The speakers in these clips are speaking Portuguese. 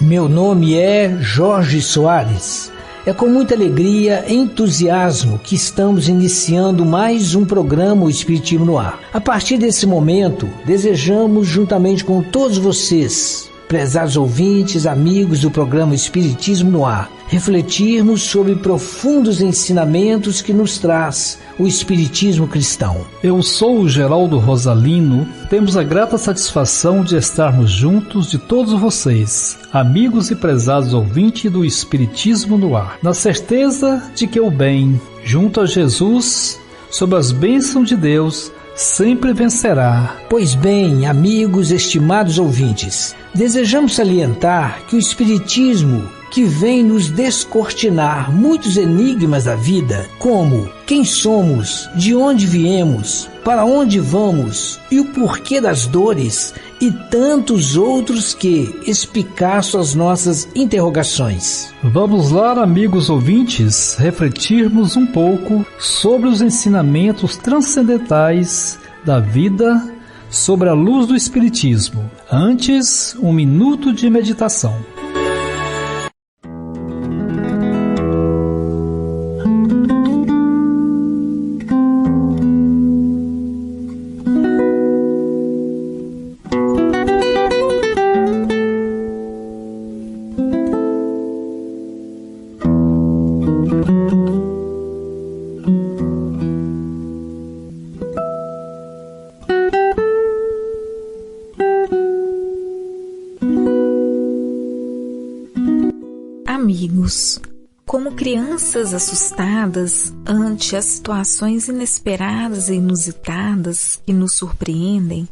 Meu nome é Jorge Soares. É com muita alegria e entusiasmo que estamos iniciando mais um programa O Espiritismo no Ar. A partir desse momento, desejamos, juntamente com todos vocês, prezados ouvintes, amigos do programa Espiritismo no Ar, refletirmos sobre profundos ensinamentos que nos traz o Espiritismo cristão. Eu sou o Geraldo Rosalino. Temos a grata satisfação de estarmos juntos de todos vocês, amigos e prezados ouvintes do Espiritismo no Ar, na certeza de que o bem, junto a Jesus, sob as bênçãos de Deus, sempre vencerá. Pois bem, amigos, estimados ouvintes, desejamos salientar que o Espiritismo, que vem nos descortinar muitos enigmas da vida, como quem somos, de onde viemos, para onde vamos e o porquê das dores, e tantos outros que espicaçam as nossas interrogações. Vamos lá, amigos ouvintes, refletirmos um pouco sobre os ensinamentos transcendentais da vida sobre a luz do Espiritismo. Antes, um minuto de meditação. Amigos, como crianças assustadas ante as situações inesperadas e inusitadas que nos surpreendem,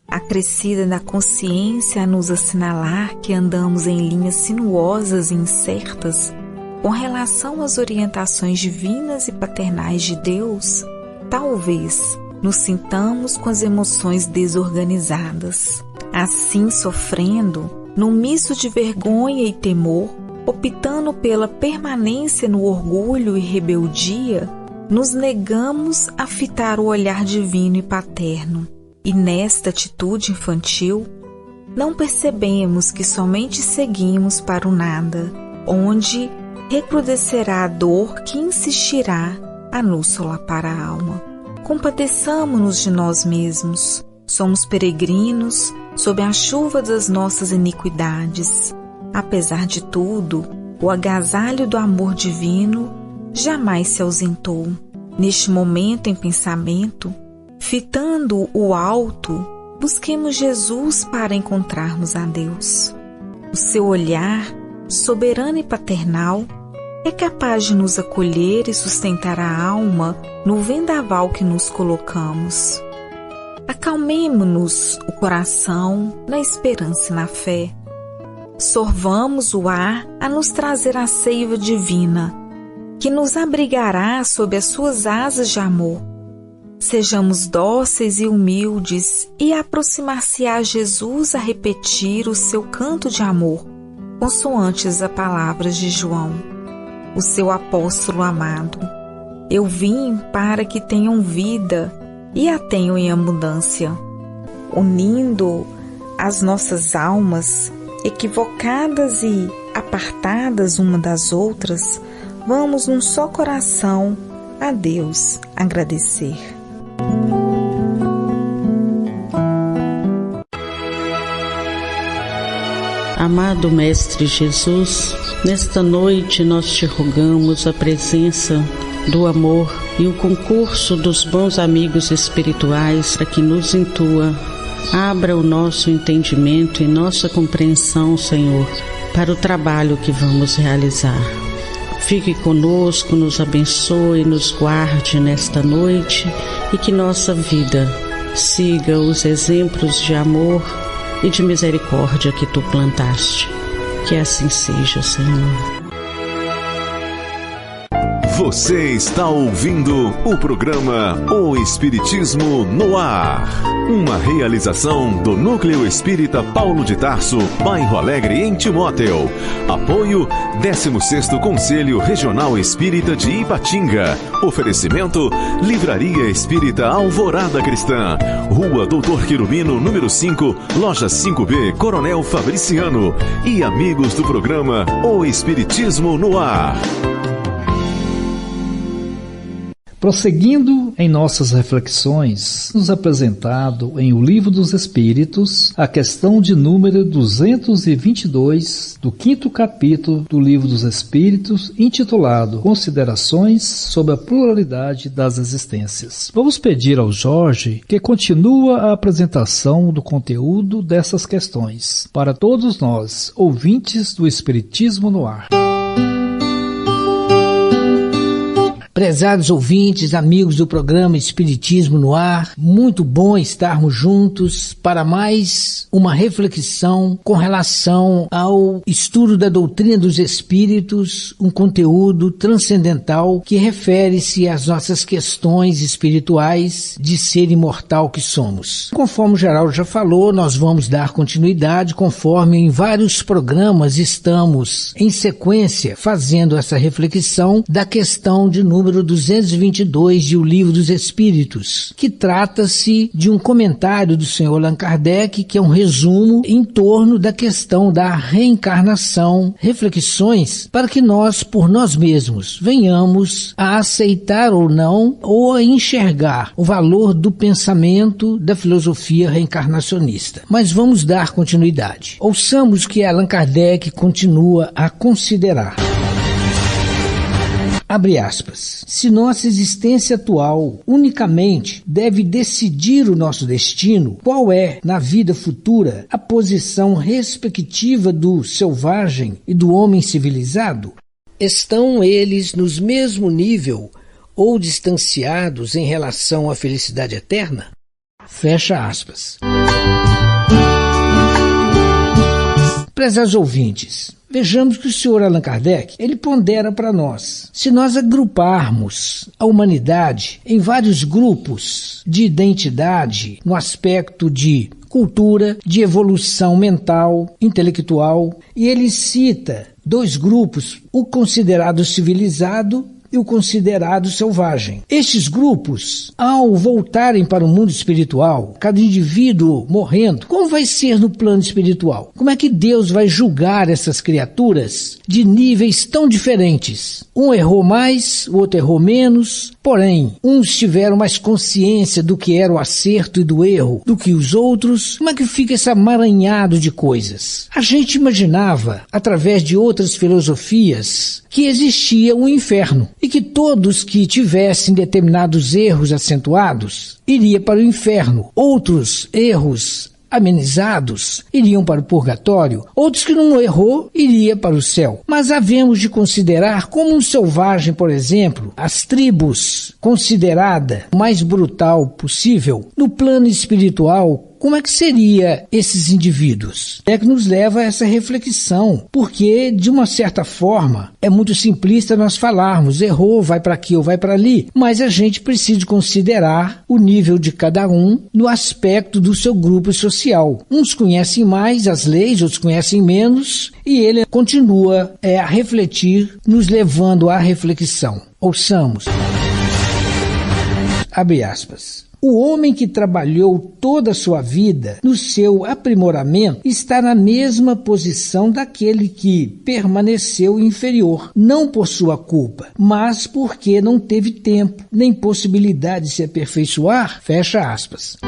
acrescida da consciência a nos assinalar que andamos em linhas sinuosas e incertas com relação às orientações divinas e paternais de Deus, talvez nos sintamos com as emoções desorganizadas. Assim, sofrendo, num misto de vergonha e temor, optando pela permanência no orgulho e rebeldia, nos negamos a fitar o olhar divino e paterno. E nesta atitude infantil, não percebemos que somente seguimos para o nada, onde recrudescerá a dor que insistirá a nos solapar a alma. Compadeçamo-nos de nós mesmos. Somos peregrinos sob a chuva das nossas iniquidades. Apesar de tudo, o agasalho do amor divino jamais se ausentou. Neste momento em pensamento, fitando o alto, busquemos Jesus para encontrarmos a Deus. O seu olhar, soberano e paternal, é capaz de nos acolher e sustentar a alma no vendaval que nos colocamos. Acalmemo-nos o coração na esperança e na fé. Sorvamos o ar a nos trazer a seiva divina, que nos abrigará sob as suas asas de amor. Sejamos dóceis e humildes e aproximar-se-á Jesus a repetir o seu canto de amor, consoantes as palavras de João, o seu apóstolo amado. Eu vim para que tenham vida e a tenham em abundância. Unindo as nossas almas, equivocadas e apartadas uma das outras, vamos num só coração a Deus agradecer. Amado Mestre Jesus, nesta noite nós te rogamos a presença do amor e o concurso dos bons amigos espirituais para que nos intua. Abra o nosso entendimento e nossa compreensão, Senhor, para o trabalho que vamos realizar. Fique conosco, nos abençoe, nos guarde nesta noite e que nossa vida siga os exemplos de amor e de misericórdia que tu plantaste. Que assim seja, Senhor. Você está ouvindo o programa O Espiritismo no Ar. Uma realização do Núcleo Espírita Paulo de Tarso, Bairro Alegre, em Timóteo. Apoio 16º Conselho Regional Espírita de Ipatinga. Oferecimento Livraria Espírita Alvorada Cristã, Rua Doutor Quirubino, número 5, Loja 5B, Coronel Fabriciano. E amigos do programa O Espiritismo no Ar. Prosseguindo em nossas reflexões, nos apresentado em O Livro dos Espíritos, a questão de número 222 do 5º capítulo do Livro dos Espíritos, intitulado Considerações sobre a Pluralidade das Existências. Vamos pedir ao Jorge que continue a apresentação do conteúdo dessas questões para todos nós, ouvintes do Espiritismo no Ar. Prezados ouvintes, amigos do programa Espiritismo no Ar, muito bom estarmos juntos para mais uma reflexão com relação ao estudo da doutrina dos Espíritos, um conteúdo transcendental que refere-se às nossas questões espirituais de ser imortal que somos. Conforme o Geraldo já falou, nós vamos dar continuidade conforme em vários programas estamos em sequência fazendo essa reflexão da questão de número 222 de O Livro dos Espíritos, que trata-se de um comentário do Senhor Allan Kardec, que é um resumo em torno da questão da reencarnação, reflexões para que nós, por nós mesmos, venhamos a aceitar ou não, ou a enxergar o valor do pensamento da filosofia reencarnacionista. Mas vamos dar continuidade. Ouçamos o que Allan Kardec continua a considerar. Abre aspas. Se nossa existência atual unicamente deve decidir o nosso destino, qual é, na vida futura, a posição respectiva do selvagem e do homem civilizado? Estão eles no mesmo nível ou distanciados em relação à felicidade eterna? Fecha aspas. Prezados ouvintes, vejamos que o Sr. Allan Kardec, ele pondera para nós. Se nós agruparmos a humanidade em vários grupos de identidade, no aspecto de cultura, de evolução mental, intelectual, e ele cita dois grupos, o considerado civilizado e o considerado selvagem. Estes grupos, ao voltarem para o mundo espiritual, cada indivíduo morrendo, como vai ser no plano espiritual? Como é que Deus vai julgar essas criaturas de níveis tão diferentes? Um errou mais, o outro errou menos, porém, uns tiveram mais consciência do que era o acerto e do erro do que os outros. Como é que fica esse amaranhado de coisas? A gente imaginava, através de outras filosofias, que existia um inferno e que todos que tivessem determinados erros acentuados iriam para o inferno. Outros erros amenizados iriam para o purgatório, outros que não errou iria para o céu. Mas havemos de considerar como um selvagem, por exemplo, as tribos considerada o mais brutal possível no plano espiritual. Como é que seria esses indivíduos? É que nos leva a essa reflexão, porque, de uma certa forma, é muito simplista nós falarmos, errou, vai para aqui ou vai para ali, mas a gente precisa considerar o nível de cada um no aspecto do seu grupo social. Uns conhecem mais as leis, outros conhecem menos, e ele continua a refletir, nos levando à reflexão. Ouçamos. Abre aspas. O homem que trabalhou toda a sua vida no seu aprimoramento está na mesma posição daquele que permaneceu inferior, não por sua culpa, mas porque não teve tempo, nem possibilidade de se aperfeiçoar, fecha aspas.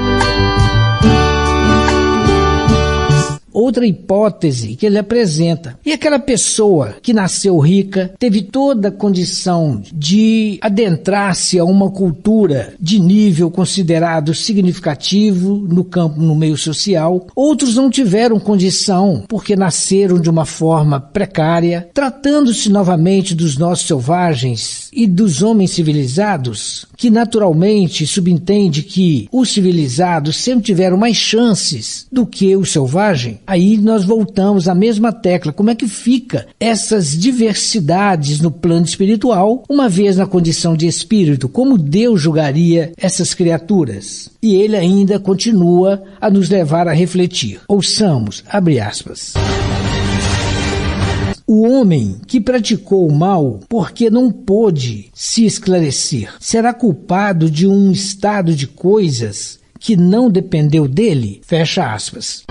Outra hipótese que ele apresenta. E aquela pessoa que nasceu rica, teve toda a condição de adentrar-se a uma cultura de nível considerado significativo no campo, no meio social. Outros não tiveram condição porque nasceram de uma forma precária. Tratando-se novamente dos nossos selvagens e dos homens civilizados, que naturalmente subentende que os civilizados sempre tiveram mais chances do que o selvagem, aí nós voltamos à mesma tecla. Como é que fica essas diversidades no plano espiritual, uma vez na condição de espírito? Como Deus julgaria essas criaturas? E ele ainda continua a nos levar a refletir. Ouçamos, abre aspas. O homem que praticou o mal porque não pôde se esclarecer será culpado de um estado de coisas que não dependeu dele? Fecha aspas.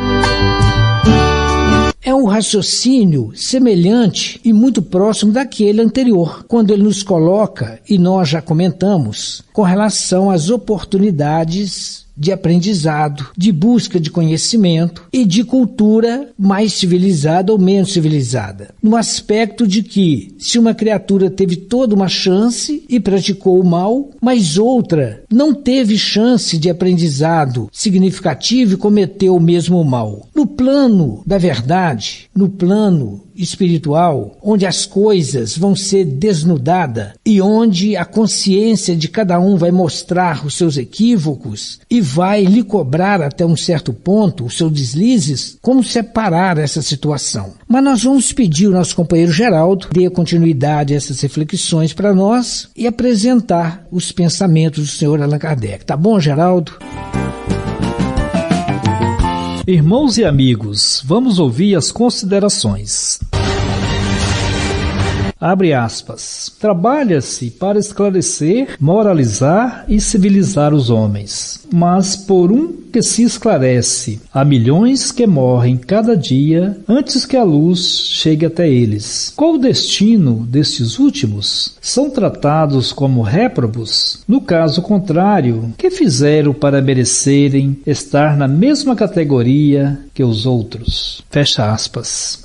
É um raciocínio semelhante e muito próximo daquele anterior, quando ele nos coloca, e nós já comentamos, com relação às oportunidades de aprendizado, de busca de conhecimento e de cultura mais civilizada ou menos civilizada. No aspecto de que, se uma criatura teve toda uma chance e praticou o mal, mas outra não teve chance de aprendizado significativo e cometeu o mesmo mal. No plano da verdade, no plano espiritual, onde as coisas vão ser desnudadas e onde a consciência de cada um vai mostrar os seus equívocos e vai lhe cobrar até um certo ponto os seus deslizes, como separar essa situação. Mas nós vamos pedir ao nosso companheiro Geraldo dê continuidade a essas reflexões para nós e apresentar os pensamentos do senhor Allan Kardec. Tá bom, Geraldo? Irmãos e amigos, vamos ouvir as considerações. Abre aspas. Trabalha-se para esclarecer, moralizar e civilizar os homens. Mas por um que se esclarece, há milhões que morrem cada dia antes que a luz chegue até eles. Qual o destino destes últimos? São tratados como réprobos? No caso contrário, que fizeram para merecerem estar na mesma categoria que os outros? Fecha aspas.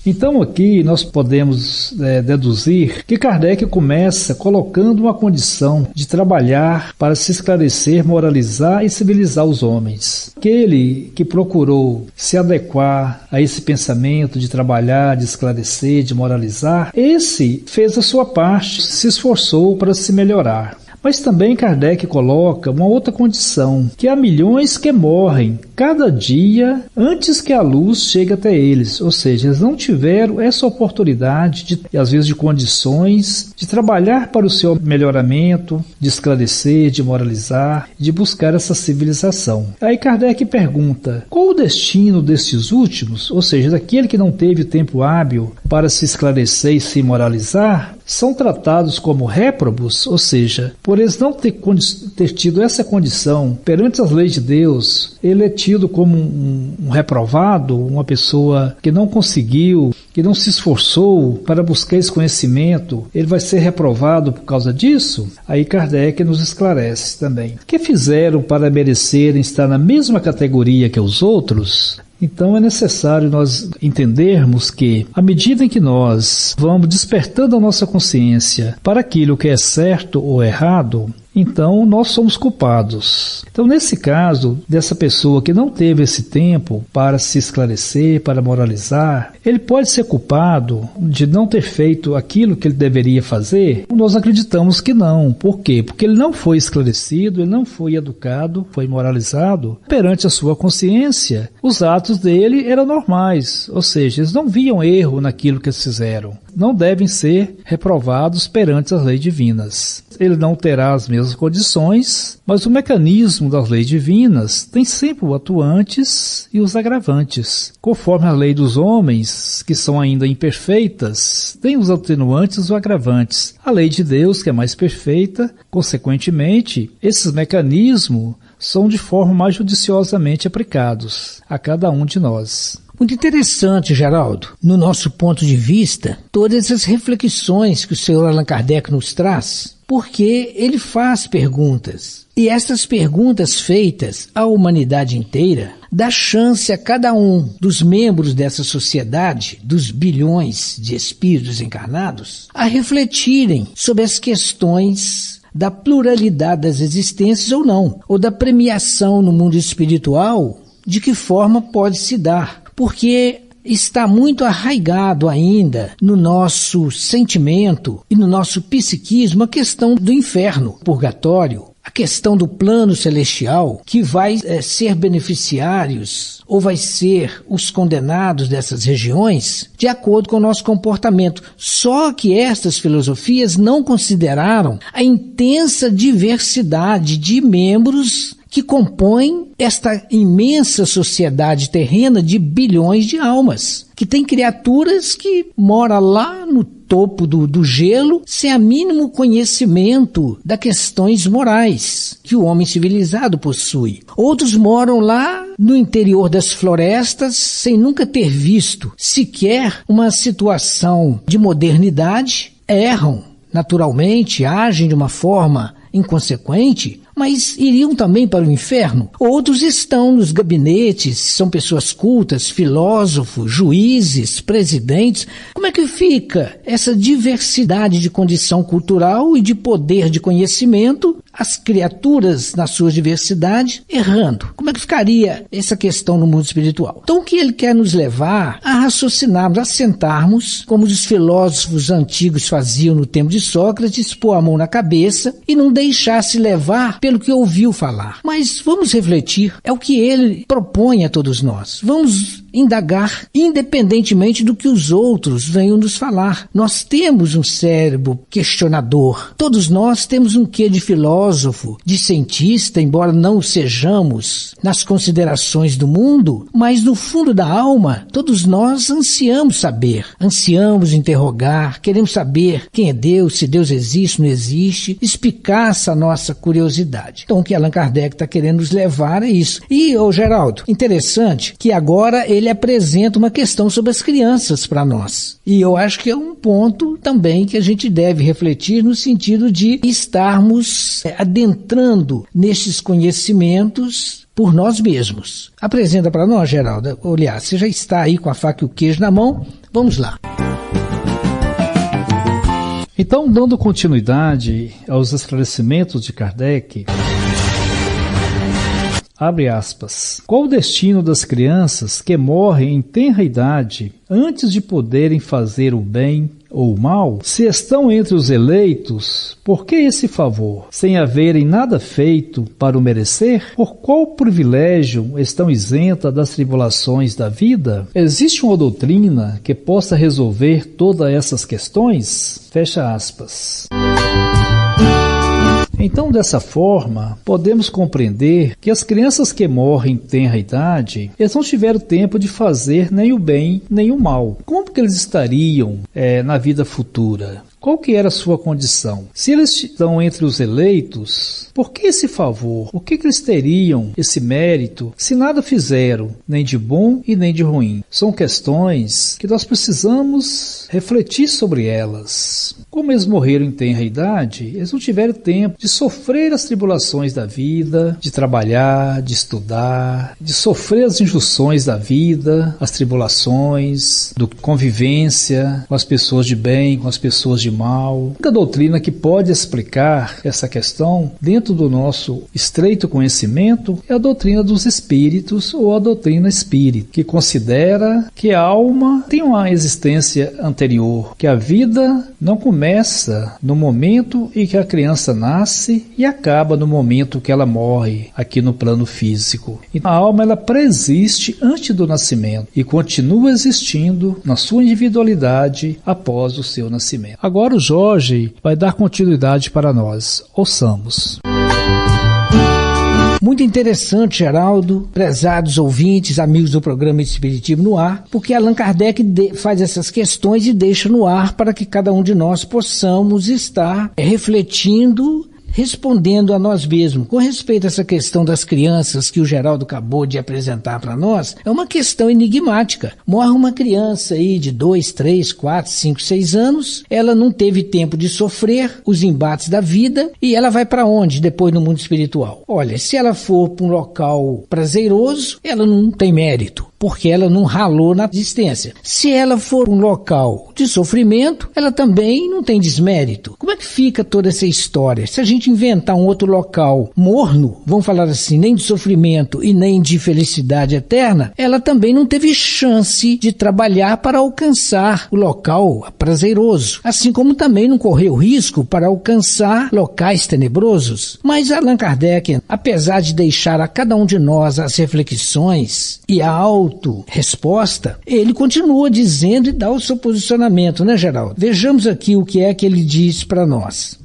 Então aqui nós podemos deduzir que Kardec começa colocando uma condição de trabalhar para se esclarecer, moralizar e civilizar os homens. Aquele que procurou se adequar a esse pensamento de trabalhar, de esclarecer, de moralizar, esse fez a sua parte, se esforçou para se melhorar. Mas também Kardec coloca uma outra condição, que há milhões que morrem cada dia antes que a luz chegue até eles. Ou seja, eles não tiveram essa oportunidade, às vezes de condições, de trabalhar para o seu melhoramento, de esclarecer, de moralizar, de buscar essa civilização. Aí Kardec pergunta, qual o destino desses últimos? Ou seja, daquele que não teve tempo hábil para se esclarecer e se moralizar, são tratados como réprobos, ou seja, por eles não ter tido essa condição perante as leis de Deus, ele é tido como um reprovado, uma pessoa que não conseguiu, que não se esforçou para buscar esse conhecimento, ele vai ser reprovado por causa disso? Aí Kardec nos esclarece também. O que fizeram para merecerem estar na mesma categoria que os outros? Então é necessário nós entendermos que, à medida em que nós vamos despertando a nossa consciência para aquilo que é certo ou errado, então nós somos culpados. Então, nesse caso, dessa pessoa que não teve esse tempo para se esclarecer, para moralizar, ele pode ser culpado de não ter feito aquilo que ele deveria fazer? Nós acreditamos que não. Por quê? Porque ele não foi esclarecido, ele não foi educado, foi moralizado. Perante a sua consciência, os atos dele eram normais, ou seja, eles não viam erro naquilo que eles fizeram. Não devem ser reprovados perante as leis divinas. Ele não terá as mesmas condições, mas o mecanismo das leis divinas tem sempre os atuantes e os agravantes. Conforme a lei dos homens, que são ainda imperfeitas, tem os atenuantes e os agravantes. A lei de Deus, que é mais perfeita, consequentemente, esses mecanismos são de forma mais judiciosamente aplicados a cada um de nós. Muito interessante, Geraldo, no nosso ponto de vista, todas as reflexões que o senhor Allan Kardec nos traz, porque ele faz perguntas. E essas perguntas feitas à humanidade inteira dá chance a cada um dos membros dessa sociedade, dos bilhões de espíritos encarnados, a refletirem sobre as questões da pluralidade das existências ou não, ou da premiação no mundo espiritual, de que forma pode se dar. Porque está muito arraigado ainda no nosso sentimento e no nosso psiquismo a questão do inferno, purgatório, a questão do plano celestial, que vai ser beneficiários ou vai ser os condenados dessas regiões de acordo com o nosso comportamento. Só que estas filosofias não consideraram a intensa diversidade de membros que compõem esta imensa sociedade terrena de bilhões de almas, que tem criaturas que moram lá no topo do gelo sem a mínimo conhecimento das questões morais que o homem civilizado possui. Outros moram lá no interior das florestas sem nunca ter visto sequer uma situação de modernidade, erram naturalmente, agem de uma forma inconsequente, mas iriam também para o inferno. Outros estão nos gabinetes, são pessoas cultas, filósofos, juízes, presidentes. Como é que fica essa diversidade de condição cultural e de poder de conhecimento, as criaturas na sua diversidade errando? Como é que ficaria essa questão no mundo espiritual? Então o que ele quer nos levar a raciocinarmos, a sentarmos, como os filósofos antigos faziam no tempo de Sócrates, pôr a mão na cabeça e não deixar se levar pelo que ouviu falar. Mas vamos refletir, é o que ele propõe a todos nós. Vamos indagar, independentemente do que os outros venham nos falar. Nós temos um cérebro questionador. Todos nós temos um quê de filósofo, de cientista, embora não sejamos nas considerações do mundo, mas no fundo da alma, todos nós ansiamos saber, ansiamos interrogar, queremos saber quem é Deus, se Deus existe, não existe, espicaça a nossa curiosidade. Então o que Allan Kardec está querendo nos levar é isso. E, Geraldo, interessante que agora ele apresenta uma questão sobre as crianças para nós. E eu acho que é um ponto também que a gente deve refletir no sentido de estarmos adentrando nestes conhecimentos por nós mesmos. Apresenta para nós, Geraldo. Olha, você já está aí com a faca e o queijo na mão. Vamos lá. Então, dando continuidade aos esclarecimentos de Kardec, abre aspas. Qual o destino das crianças que morrem em tenra idade antes de poderem fazer o bem ou o mal? Se estão entre os eleitos, por que esse favor? Sem haverem nada feito para o merecer? Por qual privilégio estão isentas das tribulações da vida? Existe uma doutrina que possa resolver todas essas questões? Fecha aspas. Então, dessa forma, podemos compreender que as crianças que morrem em tenra idade, eles não tiveram tempo de fazer nem o bem nem o mal. Como que eles estariam na vida futura? Qual que era a sua condição? Se eles estão entre os eleitos, por que esse favor? Por que eles teriam esse mérito se nada fizeram, nem de bom e nem de ruim? São questões que nós precisamos refletir sobre elas. Como eles morreram em tenra idade, eles não tiveram tempo de sofrer as tribulações da vida, de trabalhar, de estudar, de sofrer as injunções da vida, as tribulações, da convivência com as pessoas de bem, com as pessoas de mal. A única doutrina que pode explicar essa questão dentro do nosso estreito conhecimento é a doutrina dos espíritos ou a doutrina espírita, que considera que a alma tem uma existência anterior, que a vida não começa no momento em que a criança nasce e acaba no momento que ela morre aqui no plano físico. Então, a alma ela preexiste antes do nascimento e continua existindo na sua individualidade após o seu nascimento. Agora o Jorge vai dar continuidade para nós. Ouçamos. Muito interessante, Geraldo, prezados ouvintes, amigos do programa Espiritismo no Ar, porque Allan Kardec faz essas questões e deixa no ar para que cada um de nós possamos estar refletindo, respondendo a nós mesmos. Com respeito a essa questão das crianças que o Geraldo acabou de apresentar para nós, é uma questão enigmática. Morre uma criança aí de 2, 3, 4, 5, 6 anos, ela não teve tempo de sofrer os embates da vida e ela vai para onde depois no mundo espiritual? Olha, se ela for para um local prazeroso, ela não tem mérito. porque ela não ralou na existência. Se ela for um local de sofrimento, ela também não tem desmérito. Como é que fica toda essa história? Se a gente inventar um outro local morno, vamos falar assim, nem de sofrimento e nem de felicidade eterna, ela também não teve chance de trabalhar para alcançar o local prazeroso, assim como também não correu risco para alcançar locais tenebrosos. Mas Allan Kardec, apesar de deixar a cada um de nós as reflexões e a auto-resposta, ele continua dizendo e dá o seu posicionamento, né, Geraldo? Vejamos aqui o que é que ele diz para nós.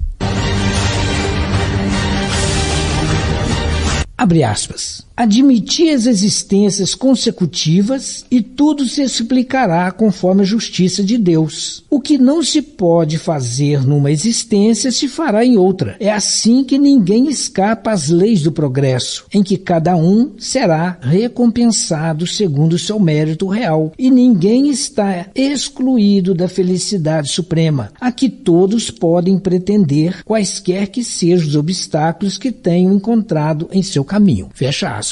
Abre aspas. Admitir as existências consecutivas e tudo se explicará conforme a justiça de Deus. O que não se pode fazer numa existência se fará em outra. É assim que ninguém escapa às leis do progresso, em que cada um será recompensado segundo o seu mérito real, e ninguém está excluído da felicidade suprema, a que todos podem pretender, quaisquer que sejam os obstáculos que tenham encontrado em seu caminho. Fecha aspas.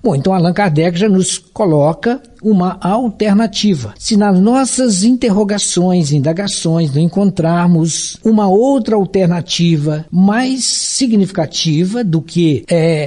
Bom, então Allan Kardec já nos coloca uma alternativa. Se nas nossas interrogações, indagações, não encontrarmos uma outra alternativa mais significativa do que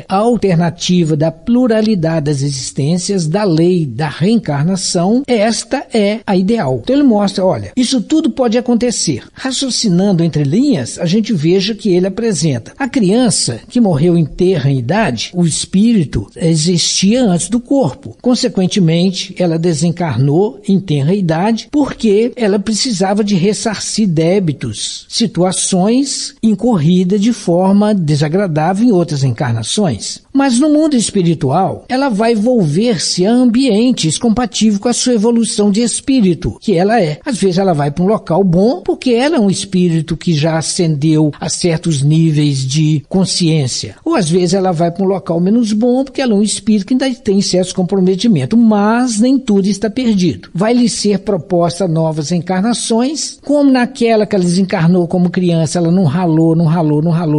a alternativa da pluralidade das existências, da lei da reencarnação, esta é a ideal. Então ele mostra, olha, isso tudo pode acontecer. Raciocinando entre linhas, a gente veja que ele apresenta a criança que morreu em tenra idade, o espírito existia antes do corpo. Consequentemente, ela desencarnou em tenra idade porque ela precisava de ressarcir débitos, situações incorridas de forma desagradável em outras encarnações. Mas no mundo espiritual, ela vai volver-se a ambientes compatíveis com a sua evolução de espírito, que ela é. Às vezes ela vai para um local bom porque ela é um espírito que já ascendeu a certos níveis de consciência. Ou às vezes ela vai para um local menos bom porque ela é um espírito que ainda tem certos comprometimentos. Mas nem tudo está perdido. Vai lhe ser proposta novas encarnações, como naquela que ela desencarnou como criança, ela não ralou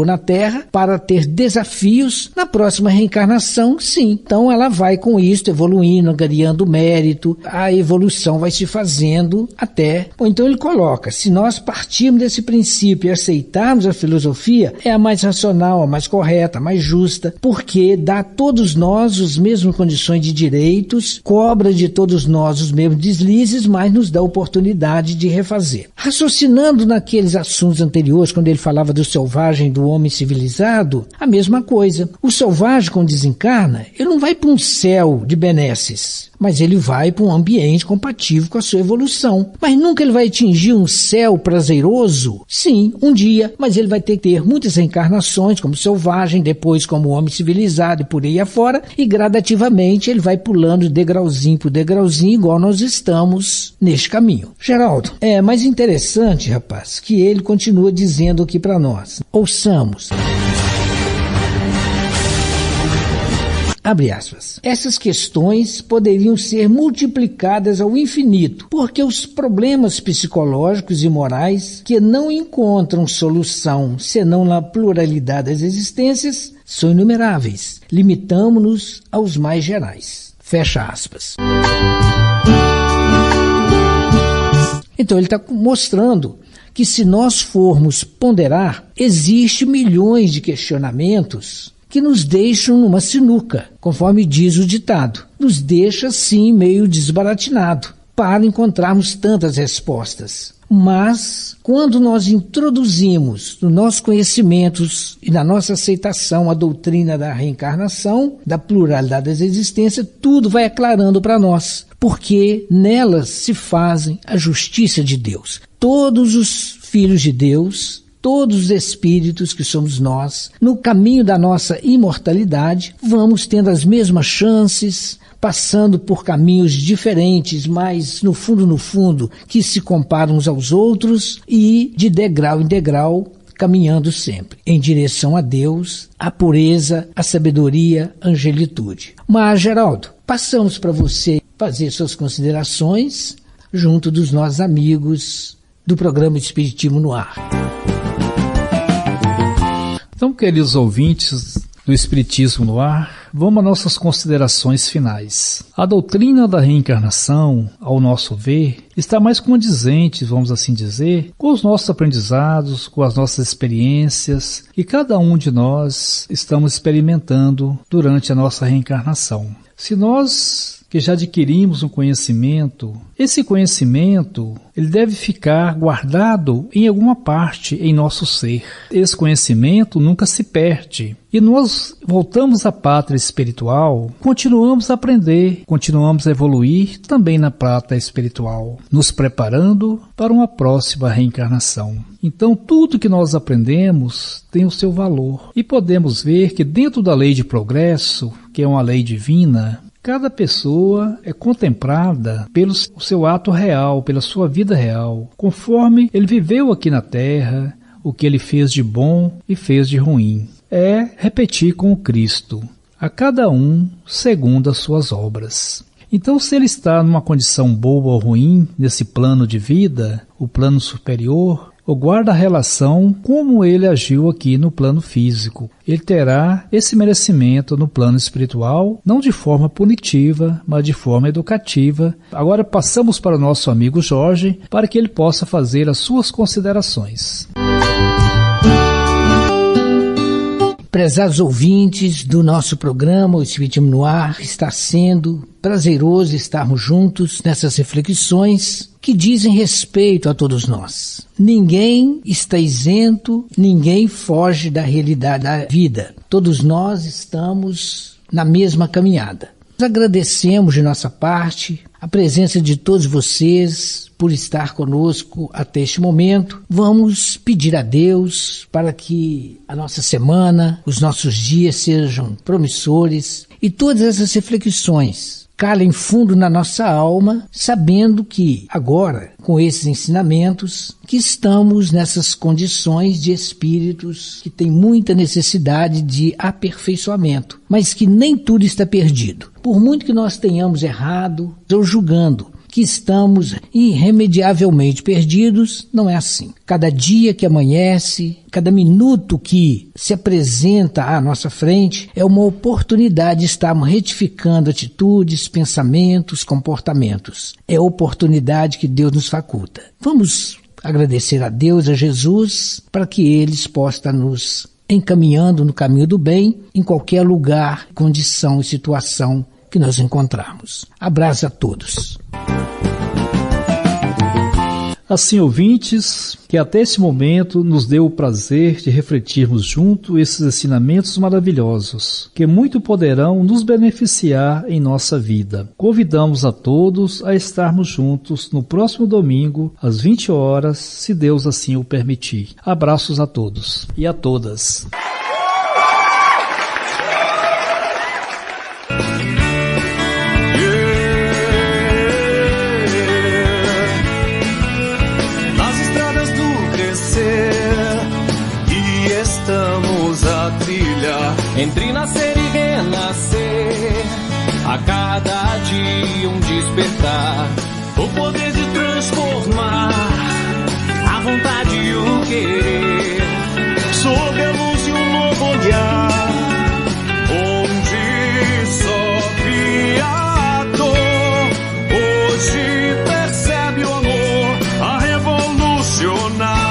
na Terra para ter desafios. Na próxima reencarnação, sim. Então ela vai com isso evoluindo, ganhando mérito, a evolução vai se fazendo até... Bom, então ele coloca, se nós partirmos desse princípio e aceitarmos a filosofia, é a mais racional, a mais correta, a mais justa, porque dá a todos nós as mesmas condições de direitos, cobra de todos nós os mesmos deslizes, mas nos dá a oportunidade de refazer. Raciocinando naqueles assuntos anteriores, quando ele falava do selvagem e do homem civilizado, a mesma coisa. O selvagem, quando desencarna, ele não vai para um céu de benesses, mas ele vai para um ambiente compatível com a sua evolução. Mas nunca ele vai atingir um céu prazeroso? Sim, um dia, mas ele vai ter que ter muitas reencarnações como selvagem, depois como homem civilizado e por aí afora, e gradativamente ele vai pulando degrauzinho por degrauzinho, igual nós estamos neste caminho. Geraldo, é mais interessante, rapaz, que ele continua dizendo aqui para nós. Ouçamos. Abre aspas. Essas questões poderiam ser multiplicadas ao infinito, porque os problemas psicológicos e morais que não encontram solução senão na pluralidade das existências são inumeráveis. Limitamo-nos aos mais gerais. Fecha aspas. Então ele está mostrando que se nós formos ponderar, existem milhões de questionamentos que nos deixam numa sinuca, conforme diz o ditado. Nos deixa, assim, meio desbaratinado, para encontrarmos tantas respostas. Mas, quando nós introduzimos nos nossos conhecimentos e na nossa aceitação a doutrina da reencarnação, da pluralidade das existências, tudo vai aclarando para nós, porque nelas se fazem a justiça de Deus. Todos os filhos de Deus, todos os espíritos que somos nós, no caminho da nossa imortalidade, vamos tendo as mesmas chances, passando por caminhos diferentes, mas no fundo, que se comparam uns aos outros e de degrau em degrau, caminhando sempre em direção a Deus, a pureza, a sabedoria, a angelitude. Mas, Geraldo, passamos para você fazer suas considerações junto dos nossos amigos do programa Espiritismo no Ar. Então, queridos ouvintes do Espiritismo no Ar, vamos às nossas considerações finais. A doutrina da reencarnação, ao nosso ver, está mais condizente, vamos assim dizer, com os nossos aprendizados, com as nossas experiências que cada um de nós estamos experimentando durante a nossa reencarnação. Se nós que já adquirimos um conhecimento, esse conhecimento ele deve ficar guardado em alguma parte em nosso ser. Esse conhecimento nunca se perde. E nós voltamos à pátria espiritual, continuamos a aprender, continuamos a evoluir também na pátria espiritual, nos preparando para uma próxima reencarnação. Então, tudo que nós aprendemos tem o seu valor. E podemos ver que dentro da lei de progresso, que é uma lei divina, cada pessoa é contemplada pelo seu ato real, pela sua vida real, conforme ele viveu aqui na Terra, o que ele fez de bom e fez de ruim. É repetir com o Cristo, a cada um segundo as suas obras. Então, se ele está numa condição boa ou ruim nesse plano de vida, o plano superior, ou guarda a relação como ele agiu aqui no plano físico. Ele terá esse merecimento no plano espiritual, não de forma punitiva, mas de forma educativa. Agora passamos para o nosso amigo Jorge, para que ele possa fazer as suas considerações. Prezados ouvintes do nosso programa O Espiritismo no Ar, está sendo prazeroso estarmos juntos nessas reflexões que dizem respeito a todos nós. Ninguém está isento, ninguém foge da realidade da vida. Todos nós estamos na mesma caminhada. Agradecemos de nossa parte a presença de todos vocês por estar conosco até este momento. Vamos pedir a Deus para que a nossa semana, os nossos dias sejam promissores e todas essas reflexões calem fundo na nossa alma, sabendo que agora, com esses ensinamentos, que estamos nessas condições de espíritos que têm muita necessidade de aperfeiçoamento, mas que nem tudo está perdido. Por muito que nós tenhamos errado ou julgando que estamos irremediavelmente perdidos, não é assim. Cada dia que amanhece, cada minuto que se apresenta à nossa frente é uma oportunidade de estarmos retificando atitudes, pensamentos, comportamentos. É a oportunidade que Deus nos faculta. Vamos agradecer a Deus, a Jesus, para que eles possam nos encaminhando no caminho do bem, em qualquer lugar, condição e situação que nós encontrarmos. Abraço a todos. Assim, ouvintes, que até esse momento nos deu o prazer de refletirmos junto esses ensinamentos maravilhosos, que muito poderão nos beneficiar em nossa vida. Convidamos a todos a estarmos juntos no próximo domingo, às 20 horas, se Deus assim o permitir. Abraços a todos e a todas. Entre nascer e renascer, a cada dia um despertar, o poder de transformar, a vontade e o querer, sob a luz e um novo olhar, onde só via a dor, hoje percebe o amor a revolucionar.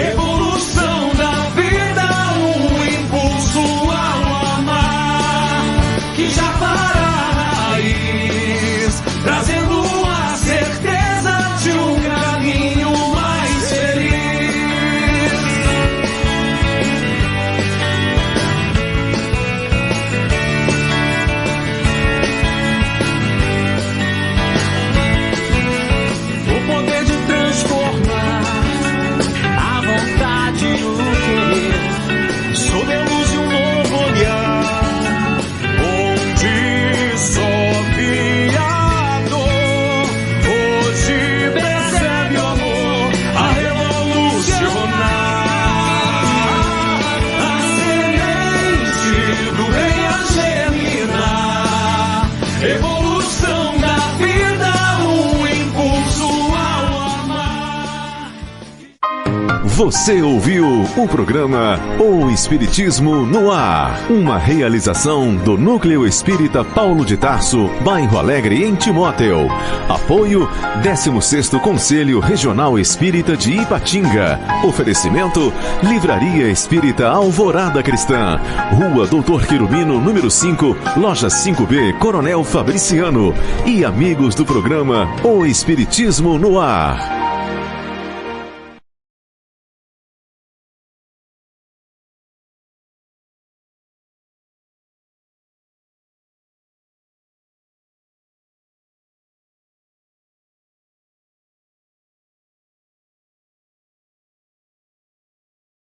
Evolução da vida, um impulso ao amar, que já para a raiz, trazendo a Você ouviu o programa O Espiritismo no Ar, uma realização do Núcleo Espírita Paulo de Tarso, bairro Alegre, em Timóteo. Apoio 16º Conselho Regional Espírita de Ipatinga. Oferecimento Livraria Espírita Alvorada Cristã, Rua Doutor Quirumino, número 5, Loja 5B, Coronel Fabriciano. E amigos do programa O Espiritismo no Ar.